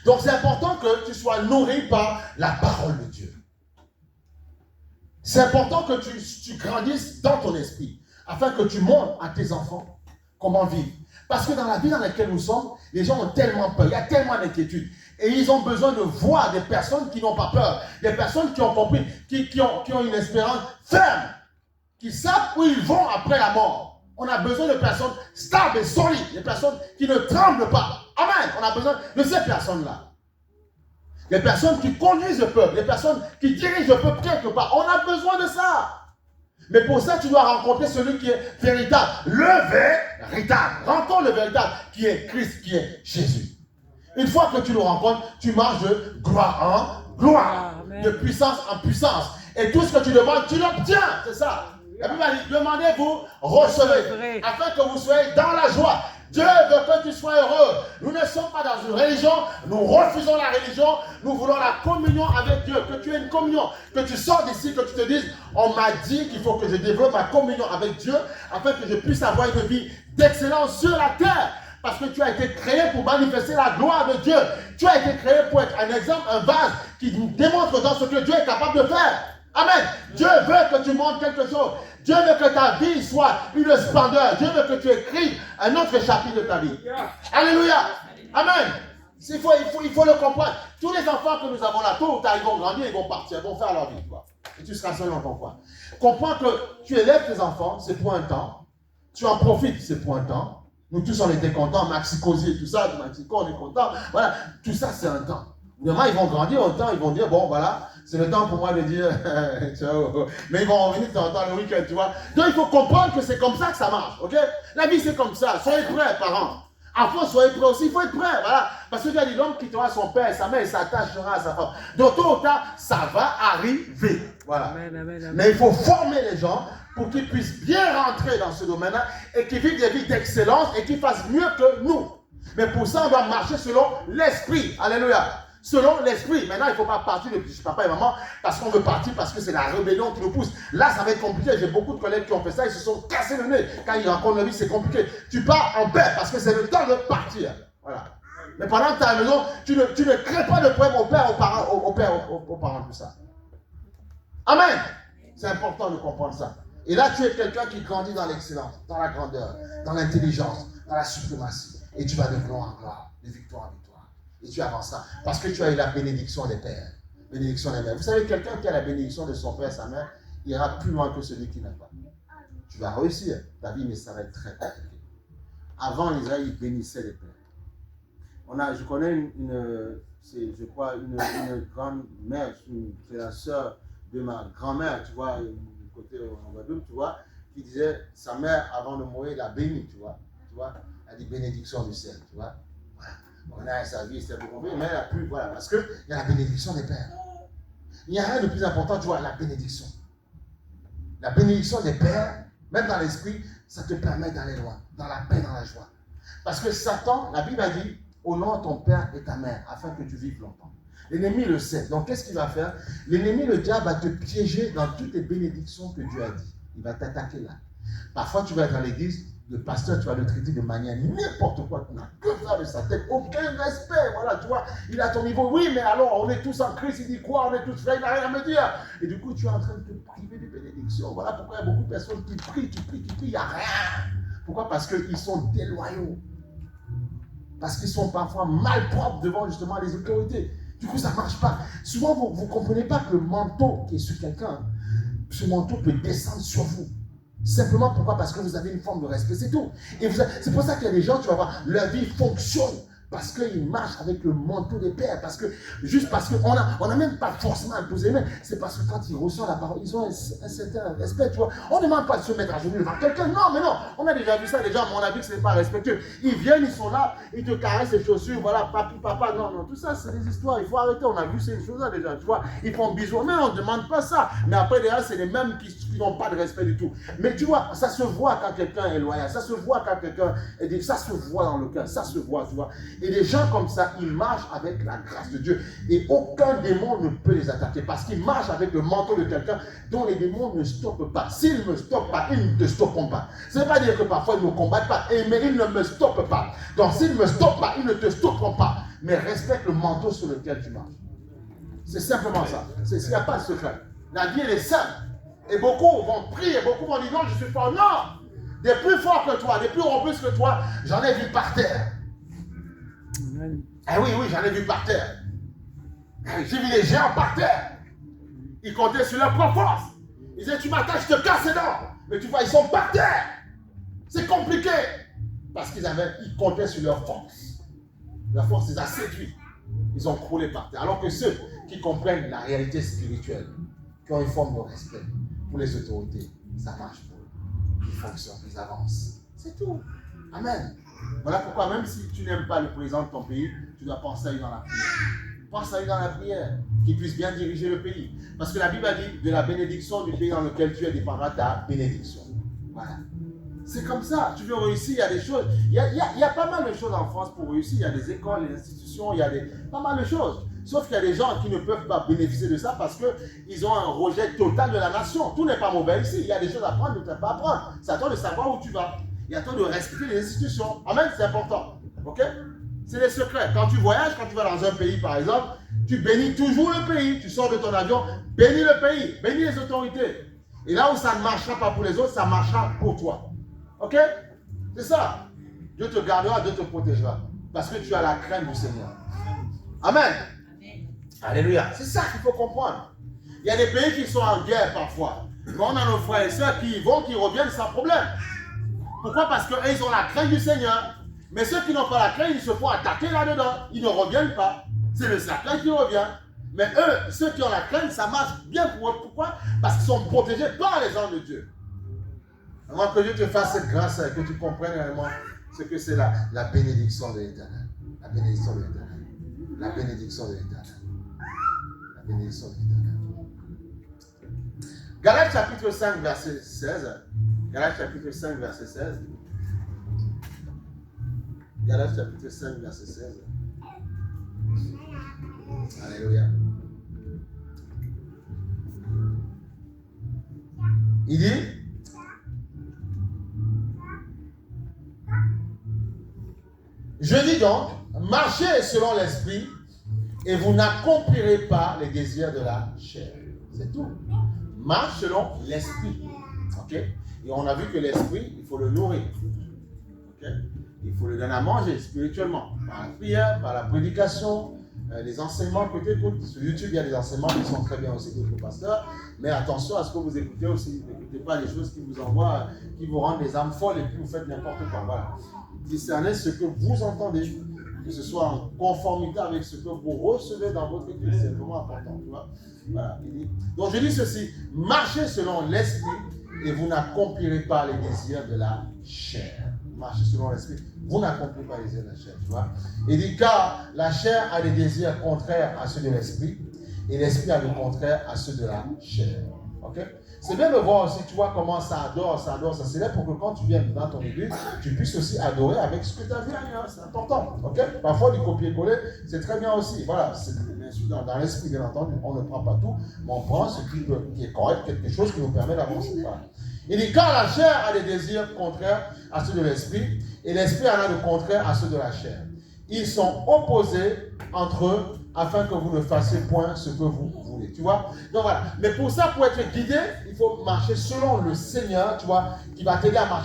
Donc c'est important que tu sois nourri par la parole de Dieu. C'est important que tu grandisses dans ton esprit, afin que tu montres à tes enfants comment vivre. Parce que dans la vie dans laquelle nous sommes, les gens ont tellement peur, il y a tellement d'inquiétudes. Et ils ont besoin de voir des personnes qui n'ont pas peur, des personnes qui ont compris, qui ont une espérance ferme, qui savent où ils vont après la mort. On a besoin de personnes stables et solides, des personnes qui ne tremblent pas. Amen. On a besoin de ces personnes-là. Des personnes qui conduisent le peuple, des personnes qui dirigent le peuple quelque part. On a besoin de ça. Mais pour ça, tu dois rencontrer celui qui est véritable. Le véritable. Rencontre le véritable, qui est Christ, qui est Jésus. Une fois que tu le rencontres, tu marches de gloire en gloire, de puissance en puissance. Et tout ce que tu demandes, tu l'obtiens. C'est ça. La Bible dit, demandez, vous recevez. Afin que vous soyez dans la joie. Dieu veut que tu sois heureux. Nous ne sommes pas dans une religion. Nous refusons la religion. Nous voulons la communion avec Dieu. Que tu aies une communion. Que tu sors d'ici, que tu te dises, on m'a dit qu'il faut que je développe ma communion avec Dieu afin que je puisse avoir une vie d'excellence sur la terre. Parce que tu as été créé pour manifester la gloire de Dieu. Tu as été créé pour être un exemple, un vase qui nous démontre dans ce que Dieu est capable de faire. Amen. Dieu veut que tu montres quelque chose. Dieu veut que ta vie soit une splendeur. Dieu veut que tu écrives un autre chapitre de ta vie. Alléluia. Amen. Il faut le comprendre. Tous les enfants que nous avons là, tôt ou tard, ils vont grandir, ils vont partir, ils vont faire leur vie. Quoi. Et tu seras seul dans ton coin. Comprends que tu élèves tes enfants, c'est pour un temps. Tu en profites, c'est pour un temps. Nous tous, on était contents. Maxi Cosier, tout ça, Maxico, on est contents. Voilà, tout ça, c'est un temps. Demain, ils vont grandir, un temps, ils vont dire, bon, voilà, c'est le temps pour moi de dire, ciao. Mais ils vont revenir de temps en temps le week-end, tu vois. Donc, il faut comprendre que c'est comme ça que ça marche, ok? La vie, c'est comme ça. Soyez prêts, parents. Enfants, soyez prêts aussi. Il faut être prêts, voilà. Parce que Dieu a dit, l'homme quittera son père et sa mère et s'attachera à sa femme. Donc, tôt ou tard, ça va arriver. Voilà. Amen, amen, amen. Mais il faut former les gens pour qu'ils puissent bien rentrer dans ce domaine-là et qu'ils vivent des vies d'excellence et qu'ils fassent mieux que nous. Mais pour ça, on doit marcher selon l'esprit. Alléluia. Selon l'esprit. Maintenant, il ne faut pas partir de chez papa et maman parce qu'on veut partir, parce que c'est la rébellion qui nous pousse. Là, ça va être compliqué. J'ai beaucoup de collègues qui ont fait ça. Ils se sont cassés le nez. Quand ils rencontrent la vie, c'est compliqué. Tu pars en paix parce que c'est le temps de partir. Voilà. Mais pendant que tu es à la maison, tu ne crées pas de problème au père, aux parents, tout ça. Amen. C'est important de comprendre ça. Et là, tu es quelqu'un qui grandit dans l'excellence, dans la grandeur, dans l'intelligence, dans la suprématie. Et tu vas de gloire en gloire, de victoire en victoire. Et tu avanceras. Parce que tu as eu la bénédiction des pères. Bénédiction des mères. Vous savez, quelqu'un qui a la bénédiction de son père et sa mère, ira plus loin que celui qui n'a pas. Tu vas réussir. Ta vie, mais ça va être très compliqué. Avant, Israël, ils bénissaient les pères. Je connais je crois, une grande mère, c'est la sœur de ma grand-mère, tu vois, côté en Guadeloupe, tu vois, qui disait, sa mère, avant de mourir, l'a béni, tu vois, elle a dit bénédiction du ciel, tu vois. Voilà. On a sa vie, c'était beaucoup mieux, mais elle a pu, voilà, parce qu'il y a la bénédiction des pères. Il n'y a rien de plus important, tu vois, la bénédiction. La bénédiction des pères, même dans l'esprit, ça te permet d'aller loin, dans la paix, dans la joie. Parce que Satan, la Bible a dit, honore ton père et ta mère, afin que tu vives longtemps. L'ennemi le sait. Donc, qu'est-ce qu'il va faire? L'ennemi, le diable, va te piéger dans toutes les bénédictions que Dieu a dit. Il va t'attaquer là. Parfois, tu vas être à l'église, le pasteur, tu vas le traiter de manière n'importe quoi. Tu n'as que faire de sa tête, aucun respect. Voilà, tu vois, il a ton niveau. Oui, mais alors, on est tous en Christ. Il dit quoi? On est tous frères, il n'a rien à me dire. Et du coup, tu es en train de te priver de bénédictions. Voilà pourquoi il y a beaucoup de personnes qui prient, il n'y a rien. Pourquoi? Parce qu'ils sont déloyaux. Parce qu'ils sont parfois malpropres devant justement les autorités. Du coup, ça ne marche pas. Souvent, vous ne comprenez pas que le manteau qui est sur quelqu'un, ce manteau peut descendre sur vous. Simplement pourquoi? Parce que vous avez une forme de respect, c'est tout. Et c'est pour ça qu'il y a des gens, tu vas voir, leur vie fonctionne. Parce qu'ils marchent avec le manteau des pères. Juste parce qu'on n'a même pas forcément à poser les mains. C'est parce que quand ils reçoivent la parole, ils ont un certain respect. Tu vois. On ne demande pas de se mettre à genoux devant quelqu'un. Non, mais non. On a déjà vu ça déjà, mais on a vu que ce n'est pas respectueux. Ils viennent, ils sont là, ils te caressent les chaussures. Voilà, papi, papa. Non. Tout ça, c'est des histoires. Il faut arrêter. On a vu ces choses-là déjà. Tu vois. Ils font bisous. Mais on ne demande pas ça. Mais après, derrière, c'est les mêmes qui n'ont pas de respect du tout. Mais tu vois, ça se voit quand quelqu'un est loyal. Ça se voit quand quelqu'un est dit. Ça se voit dans le cœur. Ça se voit, tu vois. Et les gens comme ça, ils marchent avec la grâce de Dieu. Et aucun démon ne peut les attaquer. Parce qu'ils marchent avec le manteau de quelqu'un dont les démons ne stoppent pas. S'ils ne me stoppent pas, ils ne te stopperont pas. Ça ne veut pas dire que parfois ils ne me combattent pas. Mais ils ne me stoppent pas. Donc s'ils ne me stoppent pas, ils ne te stopperont pas. mais respecte le manteau sur lequel tu marches. C'est simplement ça. Il n'y a pas de secret. La vie, elle est simple. Et beaucoup vont prier, beaucoup vont dire non, je suis fort. Non! Des plus forts que toi, des plus robustes que toi, j'en ai vu par terre. Ah oui, j'en ai vu par terre. J'ai vu les géants par terre. Ils comptaient sur leur propre force. Ils disaient, tu m'attaches, je te casse les dents. Mais tu vois, ils sont par terre. C'est compliqué. Parce qu'ils comptaient sur leur force. Leur force les a séduits. Ils ont croulé par terre. Alors que ceux qui comprennent la réalité spirituelle, qui ont une forme de respect pour les autorités, ça marche pour eux. Ils fonctionnent, ils avancent. C'est tout. Amen. Voilà pourquoi même si tu n'aimes pas le président de ton pays, tu dois penser à lui dans la prière. Pense à lui dans la prière, qu'il puisse bien diriger le pays. Parce que la Bible a dit, de la bénédiction du pays dans lequel tu es dépendra ta bénédiction. Voilà. C'est comme ça. Tu veux réussir, il y a des choses. Il y a pas mal de choses en France pour réussir. Il y a des écoles, des institutions, il y a pas mal de choses. Sauf qu'il y a des gens qui ne peuvent pas bénéficier de ça parce qu'ils ont un rejet total de la nation. Tout n'est pas mauvais ici. Il y a des choses à apprendre, tu ne peux pas apprendre. C'est à toi de savoir où tu vas. Il y a toi de respecter les institutions. Amen, c'est important. Ok? C'est les secrets. Quand tu voyages, quand tu vas dans un pays, par exemple, tu bénis toujours le pays. Tu sors de ton avion, bénis le pays, bénis les autorités. Et là où ça ne marchera pas pour les autres, ça marchera pour toi. Ok? C'est ça. Dieu te gardera, Dieu te protégera. Parce que tu as la crainte du Seigneur. Amen. Alléluia. C'est ça qu'il faut comprendre. Il y a des pays qui sont en guerre parfois. Mais on a nos frères et sœurs qui y vont, qui reviennent sans problème. Pourquoi? Parce qu'eux, ils ont la crainte du Seigneur. Mais ceux qui n'ont pas la crainte, ils se font attaquer là-dedans. Ils ne reviennent pas. C'est le sacré qui revient. Mais eux, ceux qui ont la crainte, ça marche bien pour eux. Pourquoi? Parce qu'ils sont protégés par les anges de Dieu. Avant que Dieu te fasse cette grâce et que tu comprennes réellement ce que c'est la bénédiction de l'Éternel. La bénédiction de l'Éternel. La bénédiction de l'Éternel. La bénédiction de l'Éternel. Galates chapitre 5, verset 16. Galates chapitre 5, verset 16. Galates chapitre 5, verset 16. Alléluia. Il dit, je dis donc, marchez selon l'esprit et vous n'accomplirez pas les désirs de la chair. C'est tout. Marche selon l'esprit. Ok? Et on a vu que l'esprit, il faut le nourrir. Ok? Il faut le donner à manger spirituellement. Par la prière, par la prédication, les enseignements que tu écoutes. Sur YouTube, il y a des enseignements qui sont très bien aussi d'autres pasteurs. Mais attention à ce que vous écoutez aussi. N'écoutez pas les choses qui vous envoient, qui vous rendent des âmes folles et puis vous faites n'importe quoi. Voilà. Discernez ce que vous entendez. Que ce soit en conformité avec ce que vous recevez dans votre église. C'est vraiment important. Tu vois? Voilà. Donc je dis ceci. Marchez selon l'esprit et vous n'accomplirez pas les désirs de la chair. Marchez selon l'esprit, vous n'accomplissez pas les désirs de la chair, tu vois. Il dit, car la chair a des désirs contraires à ceux de l'esprit, et l'esprit a le contraire à ceux de la chair. Ok? C'est bien de voir aussi, tu vois, comment ça adore, ça s'élève pour que quand tu viens dans ton église, tu puisses aussi adorer avec ce que tu as vu ailleurs. C'est important. Ok? Parfois, du copier-coller, c'est très bien aussi. Voilà, c'est dans l'esprit, bien entendu, on ne prend pas tout, mais on prend ce qui est correct, quelque chose qui nous permet d'avancer. Voilà. Il dit, car la chair a des désirs contraires à ceux de l'esprit, et l'esprit en a le contraire à ceux de la chair. Ils sont opposés entre eux, afin que vous ne fassiez point ce que vous voulez. Tu vois? Donc voilà. Mais pour ça, pour être guidé, il faut marcher selon le Seigneur, tu vois, qui va t'aider à marcher